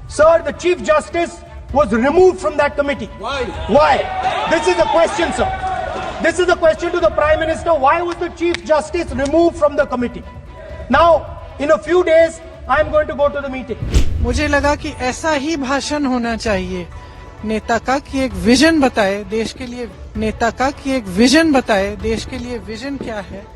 Sir, the Chief Justice was removed from that committee. Why? Why? This is the question, sir. This is the question to the Prime Minister. Why was the Chief Justice removed from the committee? Now, in a few days, I am going to go to the meeting. मुझे लगा कि ऐसा ही भाषण होना चाहिए नेता का कि एक विजन बताए देश के लिए, नेता का कि एक विजन बताए देश के लिए विजन क्या है।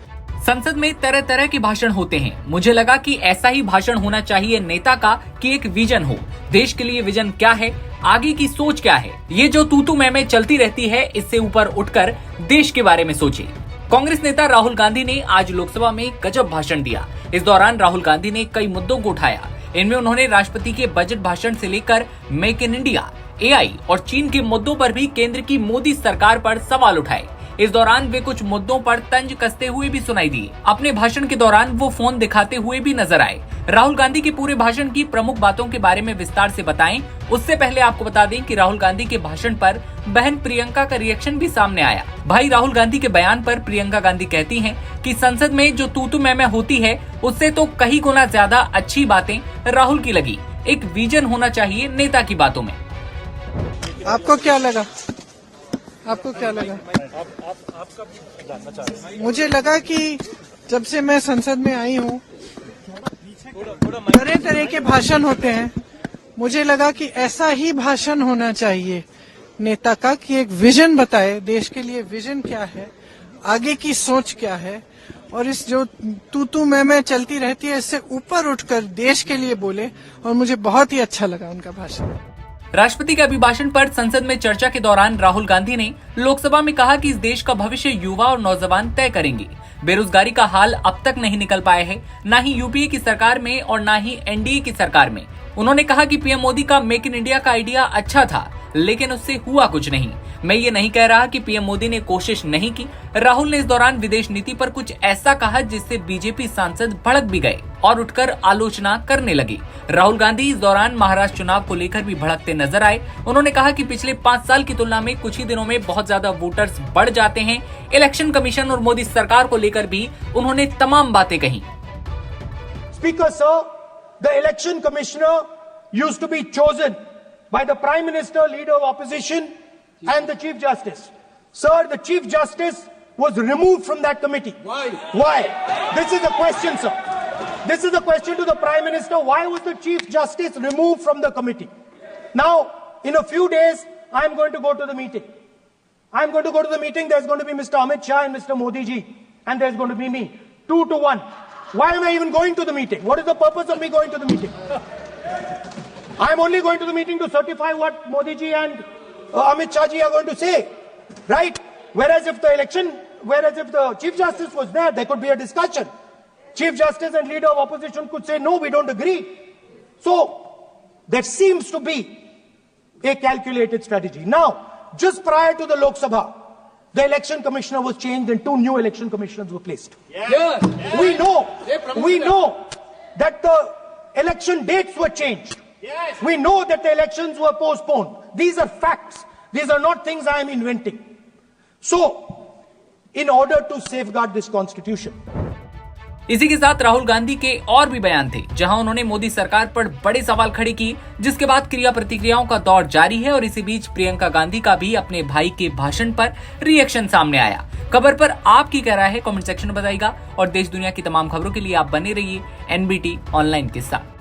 संसद में तरह तरह के भाषण होते हैं। मुझे लगा कि ऐसा ही भाषण होना चाहिए नेता का कि एक विजन हो, देश के लिए विजन क्या है, आगे की सोच क्या है। ये जो तू मैं चलती रहती है, इससे ऊपर उठकर देश के बारे में सोचे। कांग्रेस नेता राहुल गांधी ने आज लोकसभा में गजब भाषण दिया। इस दौरान राहुल गांधी ने कई मुद्दों को उठाया। इनमें उन्होंने राष्ट्रपति के बजट भाषण से लेकर मेक इन इंडिया, एआई और चीन के मुद्दों पर भी केंद्र की मोदी सरकार पर सवाल उठाए। इस दौरान वे कुछ मुद्दों पर तंज कसते हुए भी सुनाई दिए। अपने भाषण के दौरान वो फोन दिखाते हुए भी नजर आए। राहुल गांधी के पूरे भाषण की प्रमुख बातों के बारे में विस्तार से बताएं, उससे पहले आपको बता दें कि राहुल गांधी के भाषण पर बहन प्रियंका का रिएक्शन भी सामने आया। भाई राहुल गांधी के बयान पर प्रियंका गांधी कहती हैं कि संसद में जो तू मैं होती है, उससे तो कई गुना ज्यादा अच्छी बातें राहुल की लगी। एक विजन होना चाहिए नेता की बातों में। आपको क्या लगा? आपको क्या लगा? मुझे लगा कि जब से मैं संसद में आई हूँ, तरह तरह के भाषण होते हैं। मुझे लगा कि ऐसा ही भाषण होना चाहिए नेता का कि एक विजन बताए देश के लिए विजन क्या है, आगे की सोच क्या है, और इस जो तू मैं चलती रहती है, इससे ऊपर उठकर देश के लिए बोले। और मुझे बहुत ही अच्छा लगा उनका भाषण। राष्ट्रपति के अभिभाषण पर संसद में चर्चा के दौरान राहुल गांधी ने लोकसभा में कहा कि इस देश का भविष्य युवा और नौजवान तय करेंगे। बेरोजगारी का हाल अब तक नहीं निकल पाया है, न ही यूपीए की सरकार में और न ही एनडीए की सरकार में। उन्होंने कहा कि पीएम मोदी का मेक इन इंडिया का आइडिया अच्छा था, लेकिन उससे हुआ कुछ नहीं। मैं ये नहीं कह रहा कि पीएम मोदी ने कोशिश नहीं की। राहुल ने इस दौरान विदेश नीति पर कुछ ऐसा कहा जिससे बीजेपी सांसद भड़क भी गए और उठकर आलोचना करने लगे। राहुल गांधी इस दौरान महाराष्ट्र चुनाव को लेकर भी भड़कते नजर आए। उन्होंने कहा कि पिछले 5 साल की तुलना में कुछ ही दिनों में बहुत ज्यादा वोटर्स बढ़ जाते हैं। इलेक्शन कमीशन और मोदी सरकार को लेकर भी उन्होंने तमाम बातें कही। Speaker, sir, the election commissioner used to be chosen by the Prime Minister, Leader of Opposition, and the Chief Justice. Sir, the Chief Justice was removed from that committee. Why? Why? This is the question, sir. This is the question to the Prime Minister. Why was the Chief Justice removed from the committee? Now, in a few days, I am going to go to the meeting. I am going to go to the meeting. There's going to be Mr. Amit Shah and Mr. Modi ji. And there's going to be me. 2-1. Why am I even going to the meeting? What is the purpose of me going to the meeting? I am only going to the meeting to certify what Modi ji and Amit Shah ji are going to say. Right? Whereas if the Chief Justice was there could be a discussion. Chief Justice and Leader of Opposition could say, no, we don't agree. So, there seems to be a calculated strategy. Now, just prior to the Lok Sabha, the election commissioner was changed and 2 new election commissioners were placed. Yes. We know that the election dates were changed. Yes. We know that the elections were postponed. These are facts. These are not things I am inventing. So, in order to safeguard this constitution, इसी के साथ राहुल गांधी के और भी बयान थे, जहां उन्होंने मोदी सरकार पर बड़े सवाल खड़े किए, जिसके बाद क्रिया प्रतिक्रियाओं का दौर जारी है। और इसी बीच प्रियंका गांधी का भी अपने भाई के भाषण पर रिएक्शन सामने आया। खबर पर आपकी क्या राय है, कमेंट सेक्शन में बताइएगा। और देश दुनिया की तमाम खबरों के लिए आप बने रहिए एनबीटी ऑनलाइन के साथ।